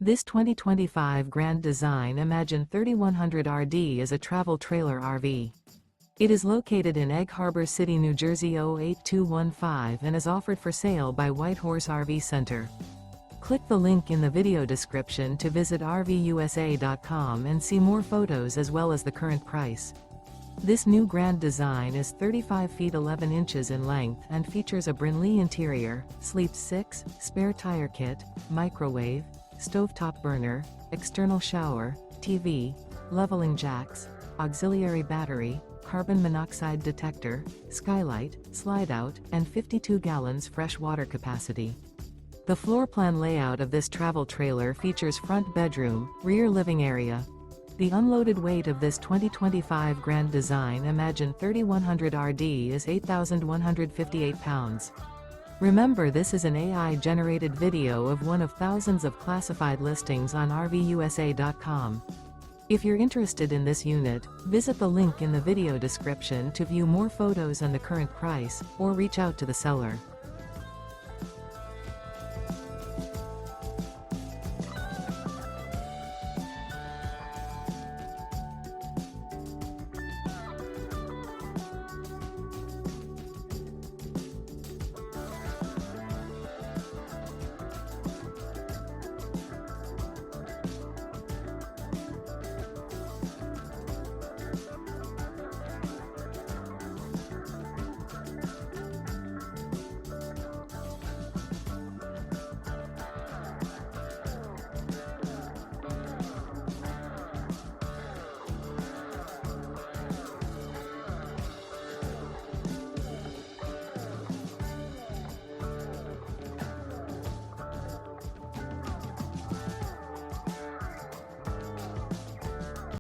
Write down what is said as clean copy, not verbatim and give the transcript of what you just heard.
This 2025 Grand Design Imagine 3100RD is a travel trailer RV. It is located in Egg Harbor City, New Jersey 08215 and is offered for sale by White Horse RV Center. Click the link in the video description to visit RVUSA.com and see more photos as well as the current price. This new Grand Design is 35 feet 11 inches in length and features a BRYNLEE interior, sleeps 6, spare tire kit, microwave, stovetop burner, external shower, TV, leveling jacks, auxiliary battery, carbon monoxide detector, skylight, slide-out, and 52 gallons fresh water capacity. The floor plan layout of this travel trailer features front bedroom, rear living area. The unloaded weight of this 2025 Grand Design Imagine 3100RD is 8,158 pounds. Remember, this is an AI-generated video of one of thousands of classified listings on RVUSA.com. If you're interested in this unit, visit the link in the video description to view more photos and the current price, or reach out to the seller.